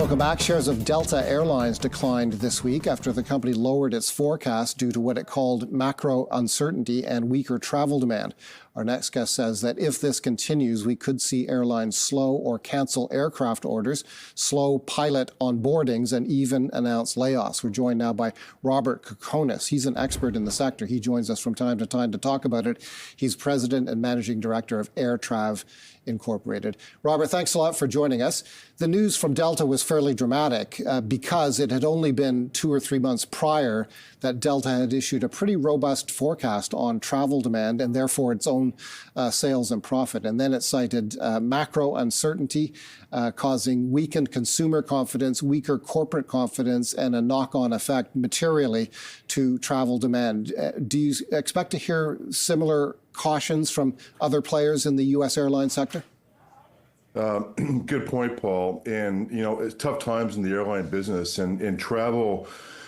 Welcome back. Shares of Delta Airlines declined this week after the company lowered its forecast due to what it called macro uncertainty and weaker travel demand. Our next guest says that if this continues, we could see airlines slow or cancel aircraft orders, slow pilot onboardings, and even announce layoffs. We're joined now by Robert Kokonis. He's an expert in the sector. He joins us from time to time to talk about it. He's president and managing director of Airtrav Incorporated. Robert, thanks a lot for joining us. The news from Delta was fairly dramatic because it had only been 2 or 3 months prior that Delta had issued a pretty robust forecast on travel demand and therefore its own sales and profit. And then it cited macro uncertainty causing weakened consumer confidence, weaker corporate confidence, and a knock-on effect materially to travel demand. Do you expect to hear similar cautions from other players in the U.S. airline sector? Good point, Paul. And, you know, it's tough times in the airline business and travel,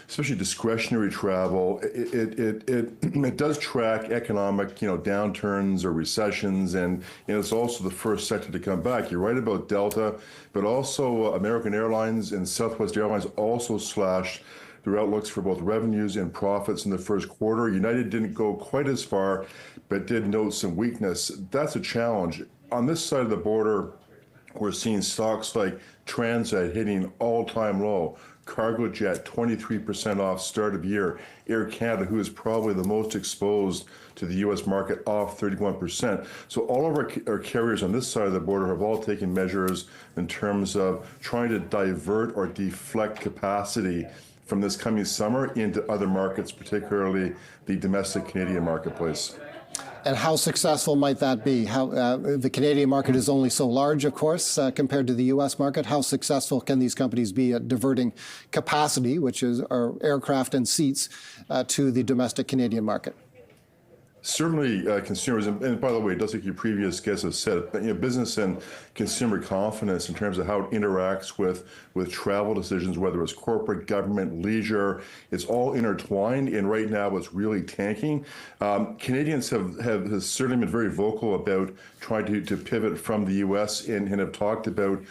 especially discretionary travel. It does track economic, downturns or recessions, and it's also the first sector to come back. You're right about Delta, but also American Airlines and Southwest Airlines also slashed their outlooks for both revenues and profits in the first quarter. United didn't go quite as far, but did note some weakness. That's a challenge. On this side of the border, we're seeing stocks like Transat hitting all-time low, Cargojet 23% off start of year, Air Canada, who is probably the most exposed to the U.S. market, off 31%. So all of our carriers on this side of the border have all taken measures in terms of trying to divert or deflect capacity from this coming summer into other markets, particularly the domestic Canadian marketplace. And how successful might that be? How the Canadian market is only so large, of course, compared to the U.S. market. How successful can these companies be at diverting capacity, which is our aircraft and seats, to the domestic Canadian market? Certainly, consumers, and by the way, just like your previous guests have said, business and consumer confidence in terms of how it interacts with travel decisions, whether it's corporate, government, leisure, it's all intertwined. And right now, it's really tanking. Canadians have certainly been very vocal about trying to pivot from the U.S. and have talked about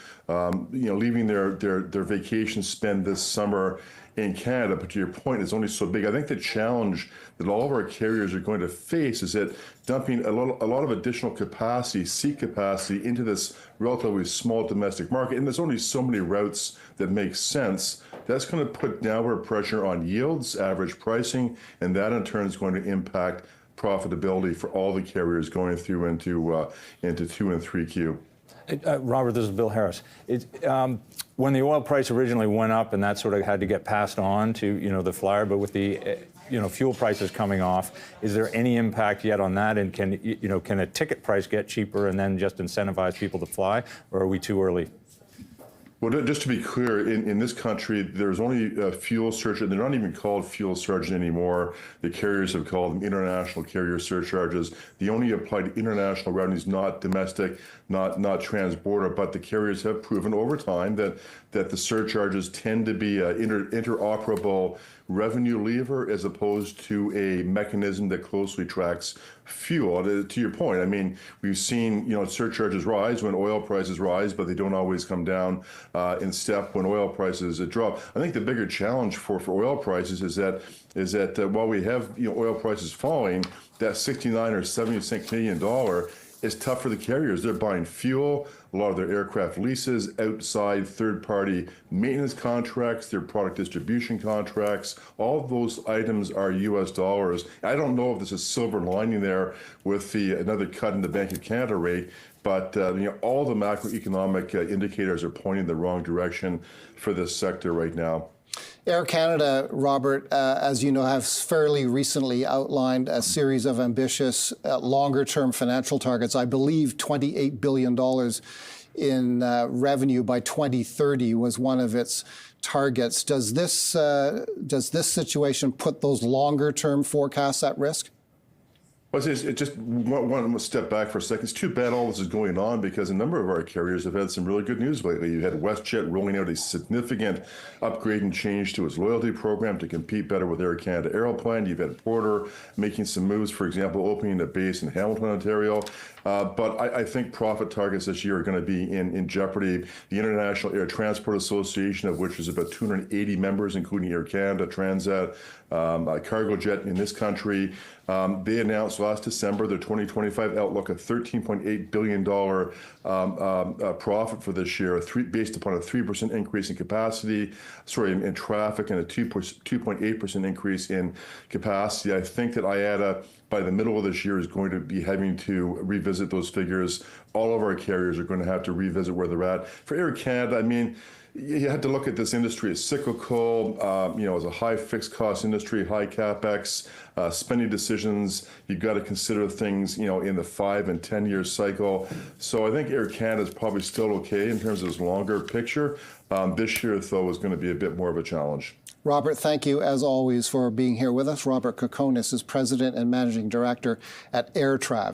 leaving their vacation spend this summer in Canada. But to your point, it's only so big. I think the challenge that all of our carriers are going to face is that dumping a lot of additional capacity, seat capacity, into this relatively small domestic market, and there's only so many routes that make sense. That's going to put downward pressure on yields, average pricing, and that in turn is going to impact profitability for all the carriers going through into 2 and 3Q. Robert, this is Bill Harris. When the oil price originally went up, and that sort of had to get passed on to the flyer, but with the fuel prices coming off, is there any impact yet on that? And can a ticket price get cheaper and then just incentivize people to fly, or are we too early? Well, just to be clear, in this country, there's only fuel surcharges. They're not even called fuel surcharges anymore. The carriers have called them international carrier surcharges. They only apply to international revenues, not domestic, not transborder. But the carriers have proven over time that the surcharges tend to be an interoperable revenue lever as opposed to a mechanism that closely tracks fuel. To your point, I mean, we've seen surcharges rise when oil prices rise, but they don't always come down in step when oil prices drop. I think the bigger challenge for oil prices is that while we have oil prices falling, that 69 or 70 cent Canadian dollar is tough for the carriers. They're buying fuel, a lot of their aircraft leases, outside third-party maintenance contracts, their product distribution contracts. All of those items are U.S. dollars. I don't know if there's a silver lining there with another cut in the Bank of Canada rate, but all the macroeconomic indicators are pointing in the wrong direction for this sector right now. Air Canada, Robert, as you know, has fairly recently outlined a series of ambitious longer-term financial targets. I believe $28 billion in revenue by 2030 was one of its targets. Does this situation put those longer-term forecasts at risk? Well, it's just one step back for a second. It's too bad all this is going on because a number of our carriers have had some really good news lately. You had WestJet rolling out a significant upgrade and change to its loyalty program to compete better with Air Canada Airline. You've had Porter making some moves, for example, opening a base in Hamilton, Ontario. But I think profit targets this year are going to be in jeopardy. The International Air Transport Association, of which is about 280 members, including Air Canada, Transat, Cargojet in this country, they announced last December their 2025 outlook of $13.8 billion profit for this year, based upon a 3% increase in capacity, in traffic, and a 2.8% increase in capacity. I think that IATA, by the middle of this year, is going to be having to revisit those figures. All of our carriers are going to have to revisit where they're at. For Air Canada, I mean, you have to look at this industry as cyclical, as a high fixed cost industry, high capex, spending decisions. You've got to consider things, in the 5 and 10 year cycle. So I think Air Canada is probably still okay in terms of this longer picture. This year, though, is going to be a bit more of a challenge. Robert, thank you, as always, for being here with us. Robert Kokonis is President and Managing Director at Airtrav.